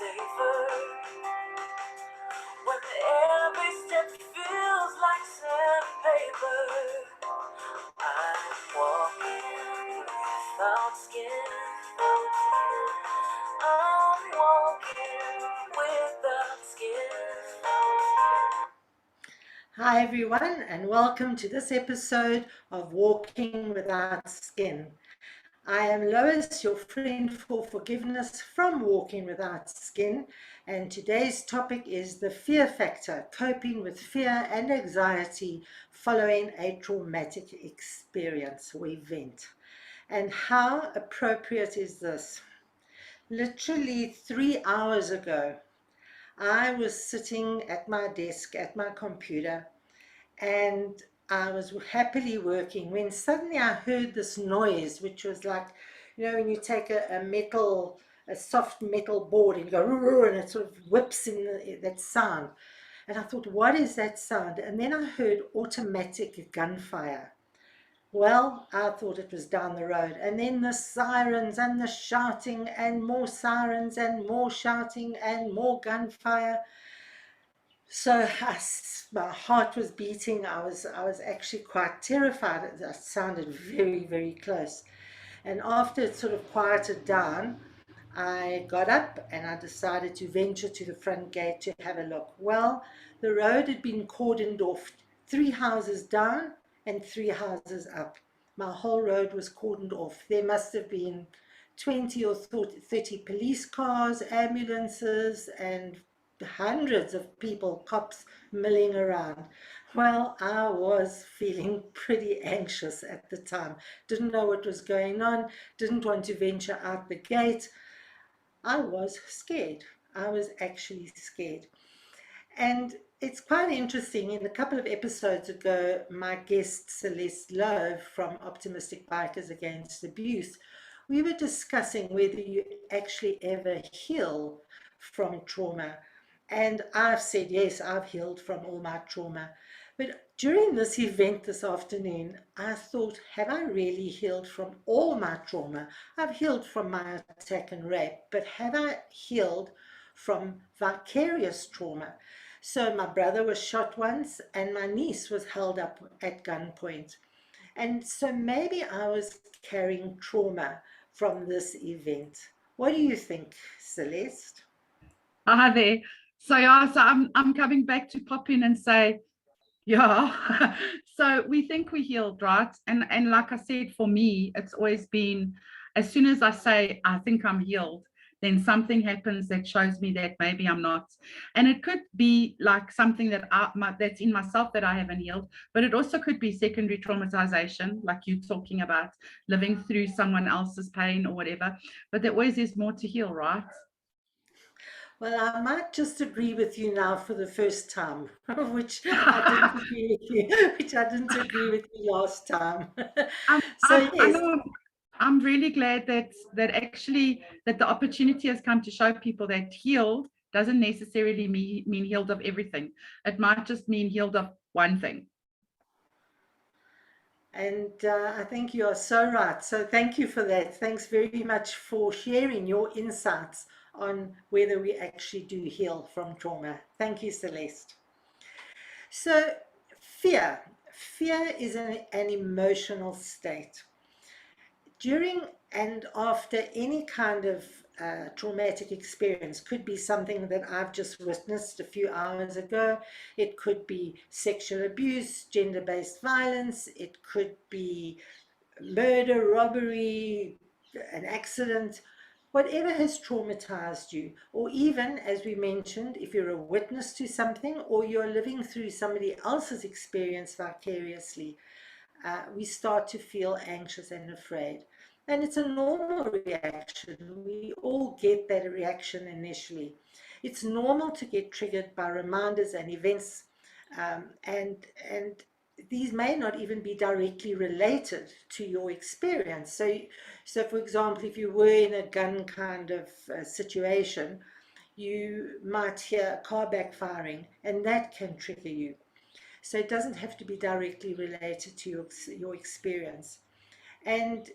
safer when every step feels like sandpaper. I'm walking without skin. I'm walking without skin. Hi everyone, and welcome to this episode of Walking Without Skin. I am Lois, your friend for forgiveness from Walking Without Skin, and today's topic is the fear factor, coping with fear and anxiety following a traumatic experience or event. And how appropriate is this? Literally 3 hours ago, I was sitting at my desk at my computer and I was happily working when suddenly I heard this noise, which was like, when you take a soft metal board and you go, "Rrr," and it sort of whips in that sound. And I thought, what is that sound? And then I heard automatic gunfire. Well, I thought it was down the road. And then the sirens and the shouting and more sirens and more shouting and more gunfire. So my heart was beating. I was actually quite terrified. It sounded very, very close. And after it sort of quieted down, I got up and I decided to venture to the front gate to have a look. Well, the road had been cordoned off 3 houses down and 3 houses up. My whole road was cordoned off. There must have been 20 or 30 police cars, ambulances, and hundreds of people, cops milling around. Well, I was feeling pretty anxious at the time. Didn't know what was going on, didn't want to venture out the gate. I was scared. I was actually scared. And it's quite interesting. In a couple of episodes ago, my guest Celeste Lowe from Optimistic Bikers Against Abuse, we were discussing whether you actually ever heal from trauma. And I've said, yes, I've healed from all my trauma. But during this event this afternoon, I thought, have I really healed from all my trauma? I've healed from my attack and rape, but have I healed from vicarious trauma? So my brother was shot once and my niece was held up at gunpoint. And so maybe I was carrying trauma from this event. What do you think, Celeste? Hi there. So I'm coming back to pop in and say, yeah. So we think we healed, right? And like I said, for me, it's always been, as soon as I say I think I'm healed, then something happens that shows me that maybe I'm not. And it could be like something that's in myself that I haven't healed, but it also could be secondary traumatization, like you're talking about, living through someone else's pain or whatever. But there always is more to heal, right? Well, I might just agree with you now for the first time, which I didn't agree with you, which I didn't agree with you last time. I'm, So I'm, I yes, know I'm really glad that actually that the opportunity has come to show people that healed doesn't necessarily mean healed of everything. It might just mean healed of one thing. and I think you are so right. So thank you for that. Thanks very much for sharing your insights on whether we actually do heal from trauma. Thank you, Celeste. So fear. Fear is an emotional state. During and after any kind of traumatic experience, could be something that I've just witnessed a few hours ago. It could be sexual abuse, gender-based violence. It could be murder, robbery, an accident, whatever has traumatized you. Or even, as we mentioned, if you're a witness to something or you're living through somebody else's experience vicariously, we start to feel anxious and afraid. And it's a normal reaction. We all get that reaction initially. It's normal to get triggered by reminders and events, and these may not even be directly related to your experience. So for example, if you were in a gun kind of situation, you might hear a car backfiring, and that can trigger you. So it doesn't have to be directly related to your experience. And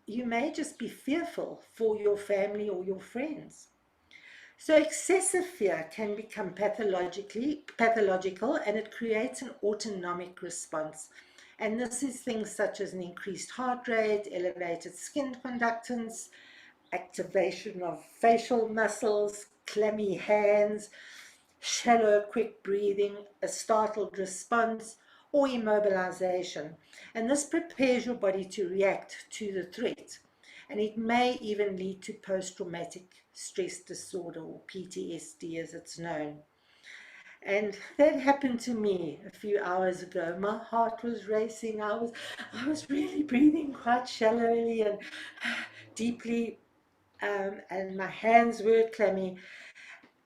you may just be fearful for your family or your friends. So excessive fear can become pathological, and it creates an autonomic response. And this is things such as an increased heart rate, elevated skin conductance, activation of facial muscles, clammy hands, shallow, quick breathing, a startled response, or immobilization. And this prepares your body to react to the threat. And it may even lead to post-traumatic stress disorder, or PTSD as it's known. And that happened to me a few hours ago. My heart was racing. I was really breathing quite shallowly and deeply, and my hands were clammy.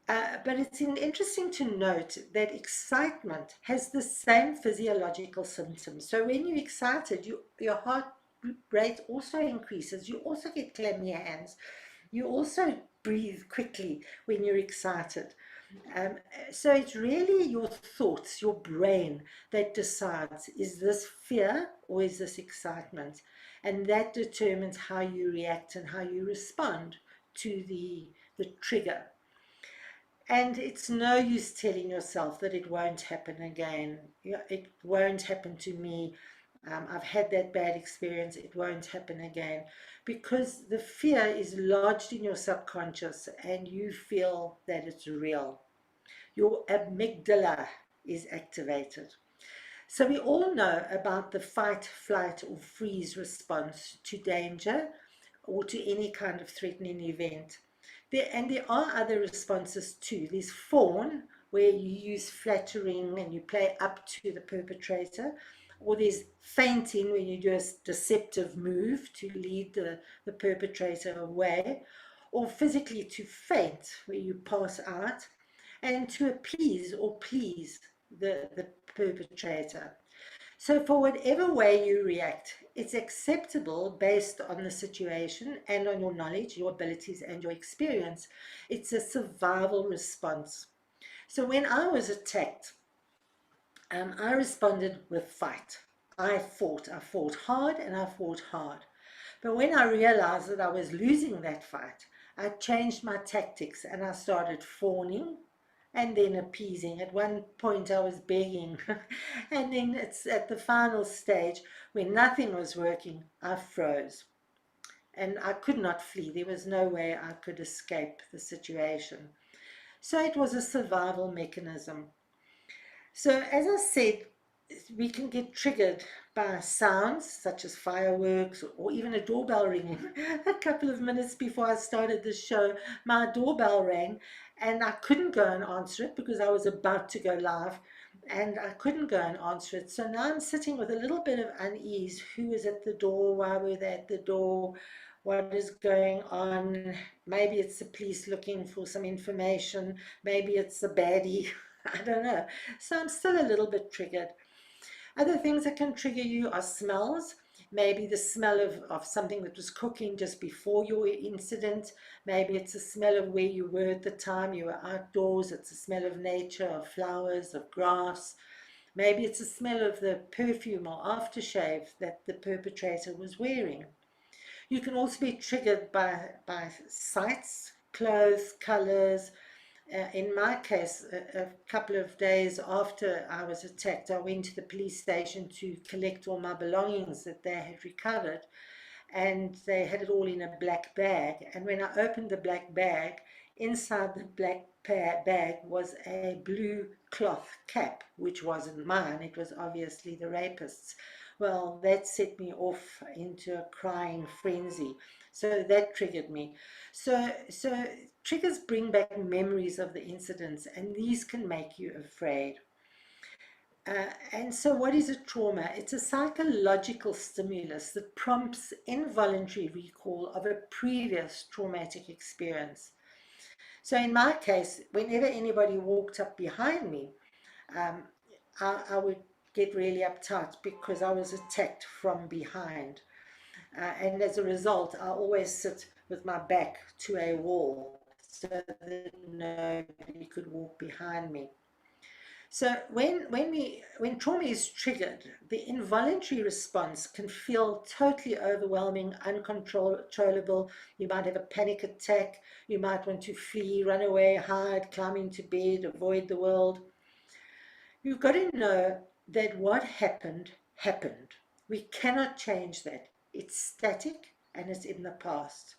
But it's interesting to note that excitement has the same physiological symptoms. So when you're excited, your heart rate also increases. You also get clammy hands. You also breathe quickly when you're excited. Um, so it's really your thoughts, your brain, that decides, is this fear or is this excitement? And that determines how you react and how you respond to the trigger. And it's no use telling yourself that it won't happen again. It won't happen to me. I've had that bad experience. It won't happen again. Because the fear is lodged in your subconscious and you feel that it's real. Your amygdala is activated. So we all know about the fight, flight, or freeze response to danger or to any kind of threatening event. And there are other responses too. There's fawn, where you use flattering and you play up to the perpetrator. Or there's fainting, when you do a deceptive move to lead the perpetrator away. Or physically to faint, where you pass out. And to appease or please the perpetrator. So for whatever way you react, it's acceptable based on the situation and on your knowledge, your abilities, and your experience. It's a survival response. So when I was attacked, I responded with fight. I fought hard and I fought hard. But when I realized that I was losing that fight, I changed my tactics and I started fawning and then appeasing. At one point I was begging. And then it's at the final stage, when nothing was working, I froze. And I could not flee. There was no way I could escape the situation. So it was a survival mechanism. So as I said, we can get triggered by sounds such as fireworks or even a doorbell ringing. A couple of minutes before I started the show, my doorbell rang and I couldn't go and answer it because I was about to go live, and I couldn't go and answer it. So now I'm sitting with a little bit of unease. Who is at the door? Why were they at the door? What is going on? Maybe it's the police looking for some information. Maybe it's a baddie. I don't know. So I'm still a little bit triggered. Other things that can trigger you are smells. Maybe the smell of something that was cooking just before your incident. Maybe it's the smell of where you were at the time. You were outdoors. It's the smell of nature, of flowers, of grass. Maybe it's the smell of the perfume or aftershave that the perpetrator was wearing. You can also be triggered by sights, clothes, colors. In my case, a couple of days after I was attacked, I went to the police station to collect all my belongings that they had recovered, and they had it all in a black bag. And when I opened the black bag, inside the black bag was a blue cloth cap, which wasn't mine. It was obviously the rapist's. Well, that set me off into a crying frenzy. So that triggered me. So triggers bring back memories of the incidents, and these can make you afraid. And so what is a trauma? It's a psychological stimulus that prompts involuntary recall of a previous traumatic experience. So in my case, whenever anybody walked up behind me, um, I would get really uptight because I was attacked from behind. And as a result, I always sit with my back to a wall so that nobody could walk behind me. So when trauma is triggered, the involuntary response can feel totally overwhelming, uncontrollable. You might have a panic attack. You might want to flee, run away, hide, climb into bed, avoid the world. You've got to know that what happened, happened. We cannot change that. It's static and it's in the past.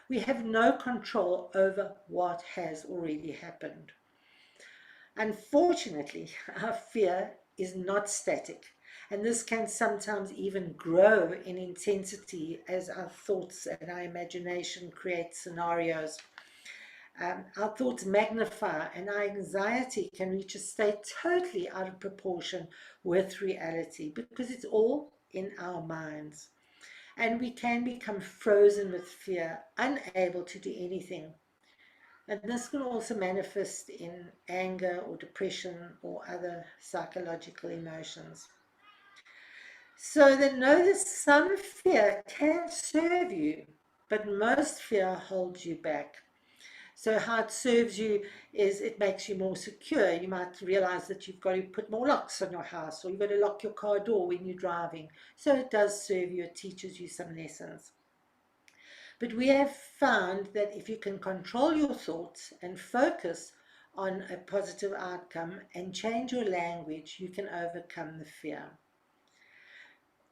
We have no control over what has already happened. Unfortunately, our fear is not static, and this can sometimes even grow in intensity as our thoughts and our imagination create scenarios. Our thoughts magnify, and our anxiety can reach a state totally out of proportion with reality because it's all in our minds. And we can become frozen with fear, unable to do anything. And this can also manifest in anger or depression or other psychological emotions. So that know that some fear can serve you, but most fear holds you back. So how it serves you is it makes you more secure. You might realize that you've got to put more locks on your house, or you've got to lock your car door when you're driving. So it does serve you, it teaches you some lessons. But we have found that if you can control your thoughts and focus on a positive outcome and change your language, you can overcome the fear.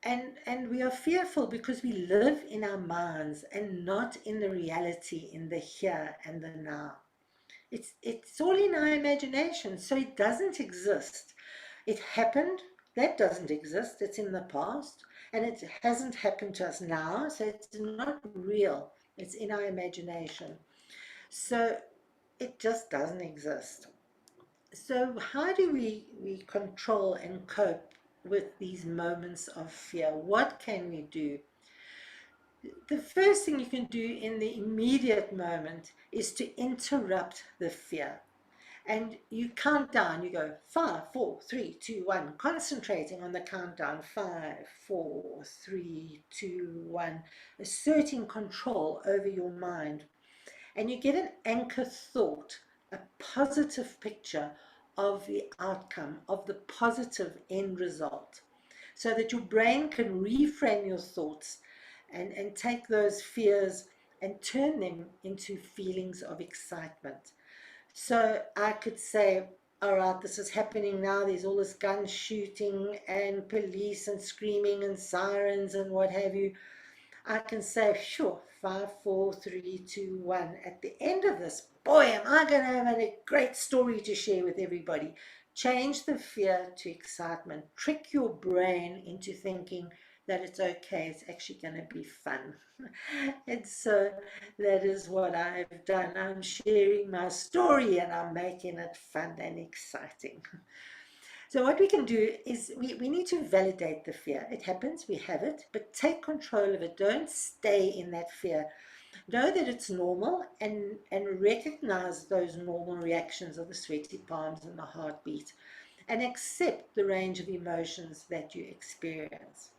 And we are fearful because we live in our minds and not in the reality, in the here and the now. It's all in our imagination, so it doesn't exist. It happened, that doesn't exist, it's in the past, and it hasn't happened to us now, so it's not real, it's in our imagination. So it just doesn't exist. So how do we control and cope with these moments of fear? What can we do? The first thing you can do in the immediate moment is to interrupt the fear. And you count down, you go 5, 4, 3, 2, 1, concentrating on the countdown 5, 4, 3, 2, 1, asserting control over your mind. And you get an anchor thought, a positive picture of the outcome, of the positive end result, so that your brain can reframe your thoughts and take those fears and turn them into feelings of excitement. So I could say, all right, this is happening now. There's all this gun shooting and police and screaming and sirens and what have you. I can say, sure, 5, 4, 3, 2, 1. At the end of this, boy, am I going to have a great story to share with everybody. Change the fear to excitement. Trick your brain into thinking that it's okay. It's actually going to be fun. And so that is what I've done. I'm sharing my story and I'm making it fun and exciting. So what we can do is we need to validate the fear. It happens, we have it, but take control of it. Don't stay in that fear. Know that it's normal and recognize those normal reactions of the sweaty palms and the heartbeat and accept the range of emotions that you experience.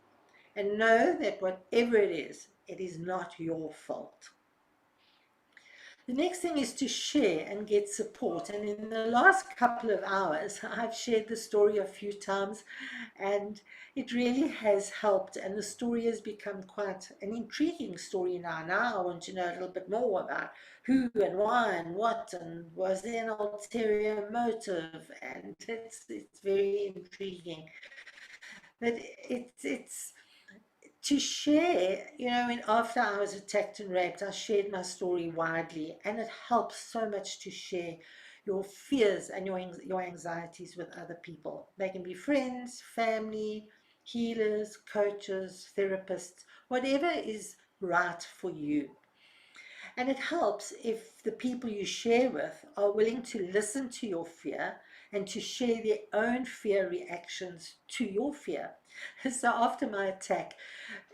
And know that whatever it is not your fault. The next thing is to share and get support. And in the last couple of hours, I've shared the story a few times and it really has helped. And the story has become quite an intriguing story now. Now I want to know a little bit more about who and why and what and was there an ulterior motive. And it's very intriguing. But it's to share, after I was attacked and raped, I shared my story widely, and it helps so much to share your fears and your anxieties with other people. They can be friends, family, healers, coaches, therapists, whatever is right for you. And it helps if the people you share with are willing to listen to your fear and to share their own fear reactions to your fear. So after my attack,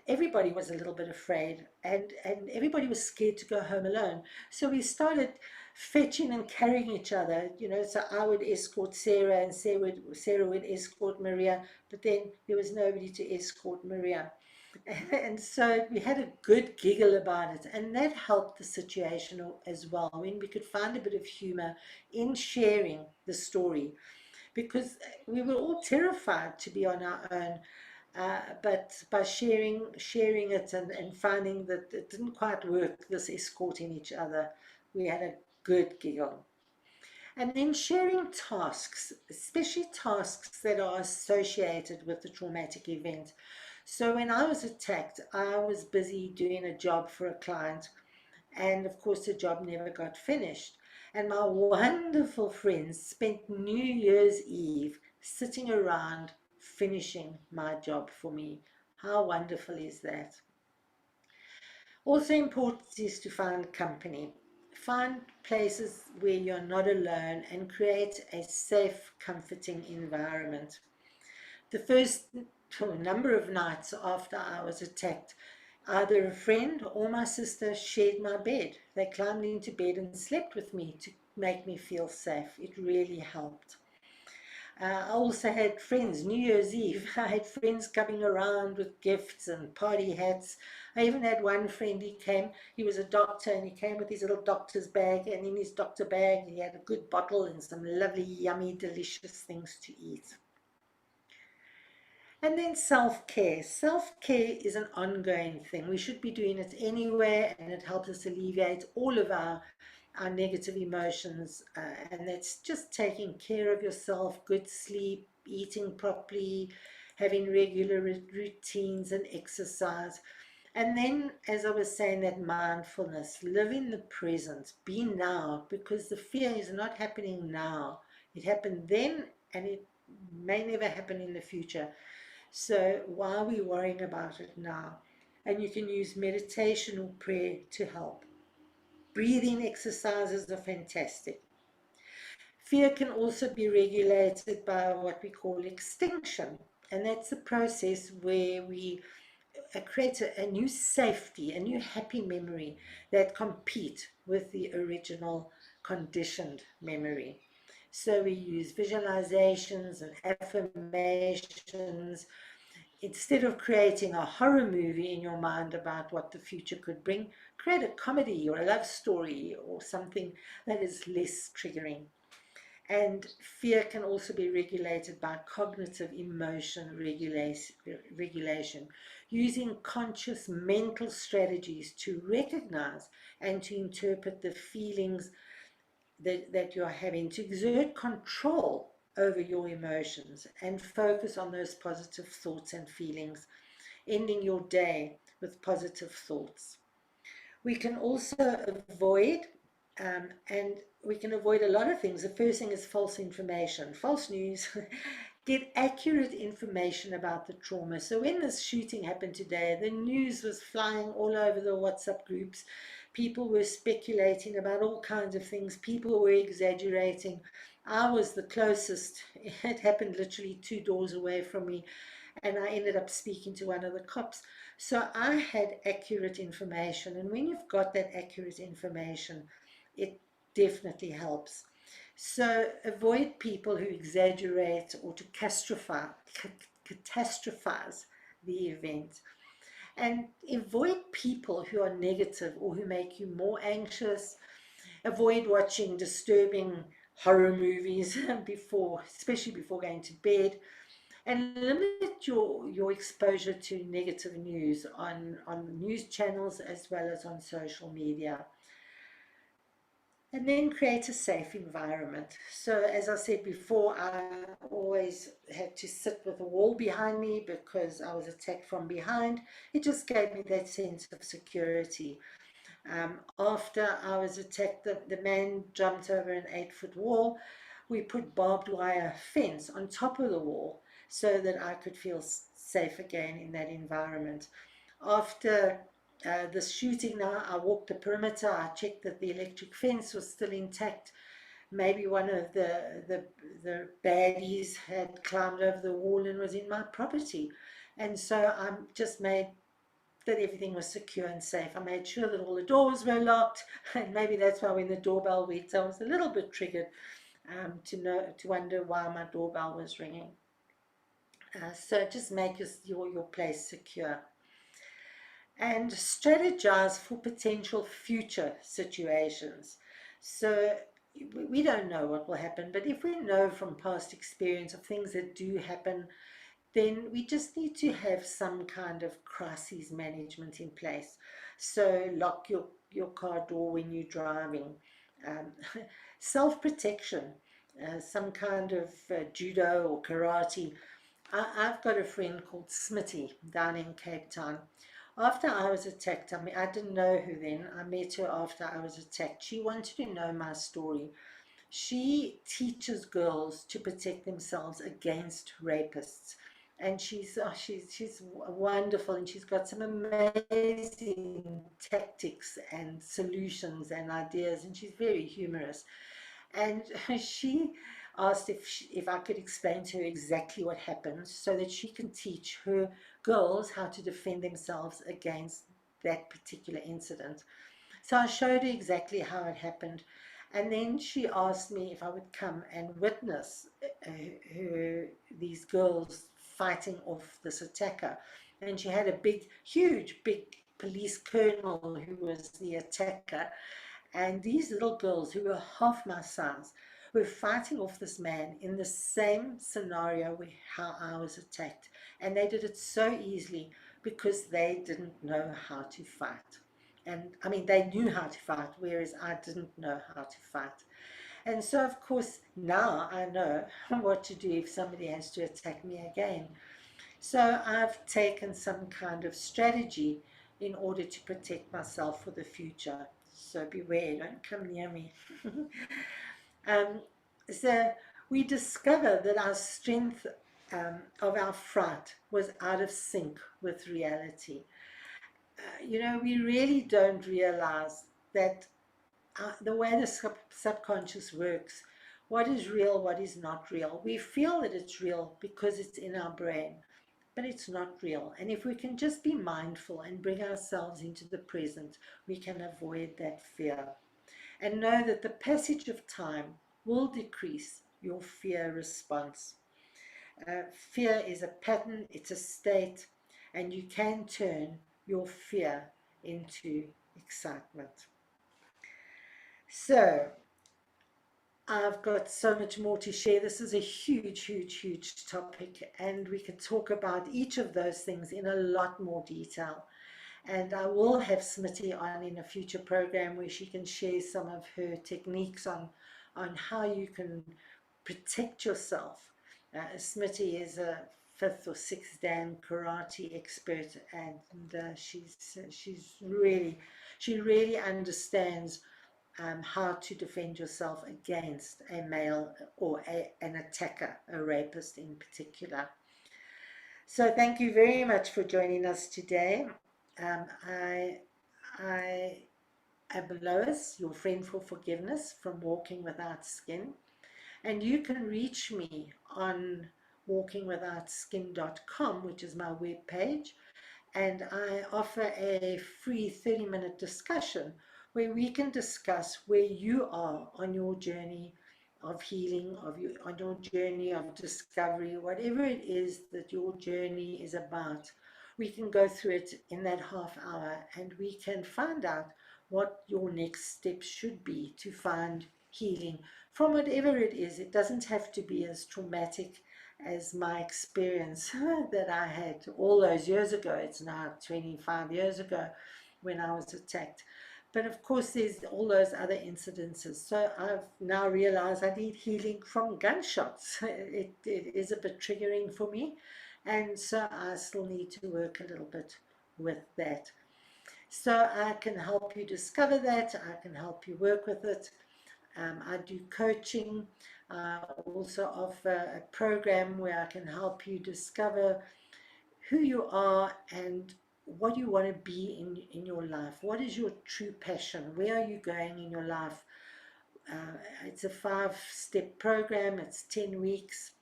everybody was a little bit afraid and everybody was scared to go home alone. So we started fetching and carrying each other, so I would escort Sarah and Sarah would escort Maria, but then there was nobody to escort Maria. And so we had a good giggle about it, and that helped the situation as well when we could find a bit of humor in sharing the story. because we were all terrified to be on our own. But by sharing it and finding that it didn't quite work, this escorting each other, we had a good giggle. And then sharing tasks, especially tasks that are associated with the traumatic event. So when I was attacked, I was busy doing a job for a client, and of course the job never got finished. And my wonderful friends spent New Year's Eve sitting around finishing my job for me. How wonderful is that? Also important is to find company. Find places where you're not alone and create a safe, comforting environment. The first number of nights after I was attacked, either a friend or my sister shared my bed. They climbed into bed and slept with me to make me feel safe. It really helped. I also had friends, New Year's Eve, I had friends coming around with gifts and party hats. I even had one friend, he was a doctor, and he came with his little doctor's bag, and in his doctor bag he had a good bottle and some lovely, yummy, delicious things to eat. And then self-care. Self-care is an ongoing thing. We should be doing it anywhere, and it helps us alleviate all of our negative emotions. And that's just taking care of yourself, good sleep, eating properly, having regular routines and exercise. And then, as I was saying, that mindfulness, live in the present, be now, because the fear is not happening now. It happened then, and it may never happen in the future. So why are we worrying about it now? And you can use meditation or prayer to help. Breathing exercises are fantastic. Fear can also be regulated by what we call extinction. And that's a process where we create a new safety, a new happy memory that compete with the original conditioned memory. So we use visualizations and affirmations. Instead of creating a horror movie in your mind about what the future could bring, create a comedy or a love story or something that is less triggering. And fear can also be regulated by cognitive emotion regulation, using conscious mental strategies to recognize and to interpret the feelings that you're having, to exert control over your emotions and focus on those positive thoughts and feelings, ending your day with positive thoughts. We can also avoid, and we can avoid a lot of things. The first thing is false information, false news. Get accurate information about the trauma. So when this shooting happened today, the news was flying all over the WhatsApp groups. People were speculating about all kinds of things. People were exaggerating. I was the closest. It happened literally 2 doors away from me, and I ended up speaking to one of the cops. So I had accurate information, and when you've got that accurate information, it definitely helps. So avoid people who exaggerate or to catastrophize the event. And avoid people who are negative or who make you more anxious. Avoid watching disturbing horror movies especially before going to bed. And limit your exposure to negative news on news channels as well as on social media. And then create a safe environment. So as I said before, I always had to sit with a wall behind me because I was attacked from behind. It just gave me that sense of security. After I was attacked, the man jumped over an 8-foot wall. We put barbed wire fence on top of the wall so that I could feel safe again in that environment. After the shooting now, I walked the perimeter. I checked that the electric fence was still intact. Maybe one of the baddies had climbed over the wall and was in my property. And so I just made that everything was secure and safe. I made sure that all the doors were locked, and maybe that's why when the doorbell went, I was a little bit triggered to wonder why my doorbell was ringing. So just make your place secure. And strategize for potential future situations. So we don't know what will happen, but if we know from past experience of things that do happen, then we just need to have some kind of crisis management in place. So lock your car door when you're driving, um, self-protection, some kind of judo or karate. I've got a friend called Smitty down in Cape Town. After I was attacked, I mean, I didn't know her then. I met her after I was attacked. She wanted to know my story. She teaches girls to protect themselves against rapists. And she's wonderful, and she's got some amazing tactics and solutions and ideas, and she's very humorous. And she asked if I could explain to her exactly what happened so that she can teach her girls how to defend themselves against that particular incident. So I showed her exactly how it happened. And then she asked me if I would come and witness these girls fighting off this attacker. And she had a big police colonel who was the attacker, and these little girls who were half my size were fighting off this man in the same scenario where how I was attacked. And they did it so easily because they didn't know how to fight. And I mean, they knew how to fight, whereas I didn't know how to fight. And so, of course, now I know what to do if somebody has to attack me again. So I've taken some kind of strategy in order to protect myself for the future. So beware, don't come near me. um, so we discovered that our strength of our fright was out of sync with reality. We really don't realize that the way the subconscious works, what is real, what is not real. We feel that it's real because it's in our brain, but it's not real. And if we can just be mindful and bring ourselves into the present, we can avoid that fear. And know that the passage of time will decrease your fear response. Fear is a pattern, it's a state, and you can turn your fear into excitement. So, I've got so much more to share. This is a huge topic, and we could talk about each of those things in a lot more detail. And I will have Smitty on in a future program where she can share some of her techniques on how you can protect yourself. Smitty is a fifth or sixth dan karate expert, and she really understands how to defend yourself against a male or an attacker, a rapist in particular. So thank you very much for joining us today. I am Lois, your friend for forgiveness from Walking Without Skin. And you can reach me on walkingwithoutskin.com, which is my webpage. And I offer a free 30-minute discussion where we can discuss where you are on your journey of healing, on your journey of discovery, whatever it is that your journey is about. We can go through it in that half hour, and we can find out what your next step should be to find healing from whatever it is. It doesn't have to be as traumatic as my experience that I had all those years ago. It's now 25 years ago when I was attacked. But of course, there's all those other incidences. So I've now realized I need healing from gunshots. It is a bit triggering for me. And so I still need to work a little bit with that. So I can help you discover that. I can help you work with it. I do coaching. I also offer a program where I can help you discover who you are and what you want to be in your life. What is your true passion? Where are you going in your life? It's a 5-step program. It's 10 weeks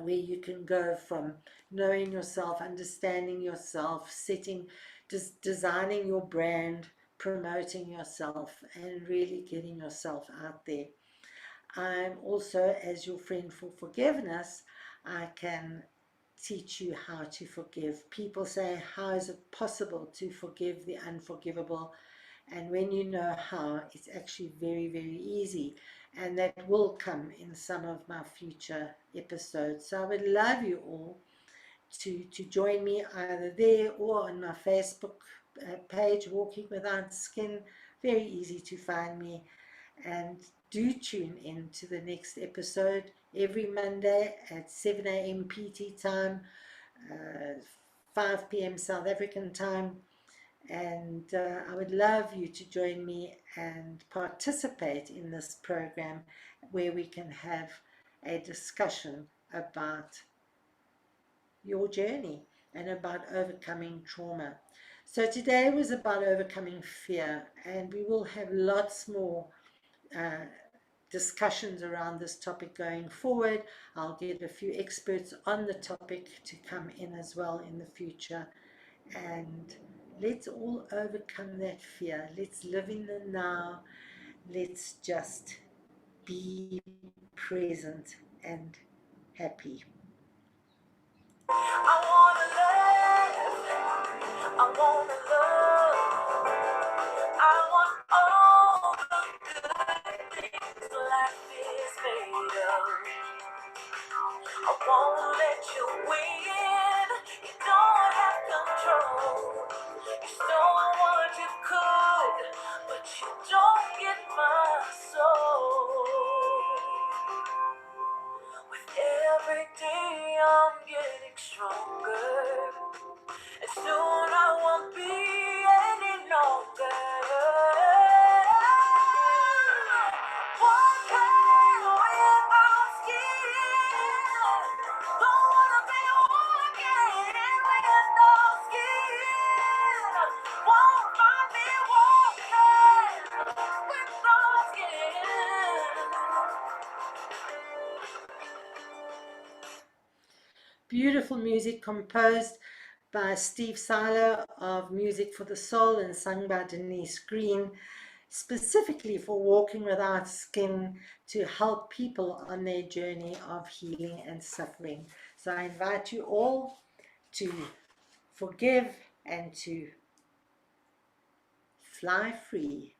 where you can go from knowing yourself, understanding yourself, designing your brand, promoting yourself, and really getting yourself out there. I'm also, as your friend for forgiveness, I can teach you how to forgive. People say, how is it possible to forgive the unforgivable? And when you know how, it's actually very, very easy. And that will come in some of my future episodes. So I would love you all to join me either there or on my Facebook page, Walking Without Skin. Very easy to find me. And do tune in to the next episode every Monday at 7 a.m. PT time, 5 p.m. South African time. And I would love you to join me and participate in this program where we can have a discussion about your journey and about overcoming trauma. So today was about overcoming fear, and we will have lots more uh, discussions around this topic going forward. I'll get a few experts on the topic to come in as well in the future. And let's all overcome that fear. Let's live in the now. Let's just be present and happy. I wanna live, I wanna love, I want all the good things life is made of. I won't let you win, you don't have control. You stole what you could, but you don't get my soul. With every day I'm getting stronger, and soon I won't be any longer. Walking without skin, don't wanna be walking without skin. Won't find me walking without skin. Beautiful music composed by Steve Silo of Music for the Soul and sung by Denise Green, specifically for Walking Without Skin, to help people on their journey of healing and suffering. So I invite you all to forgive and to fly free.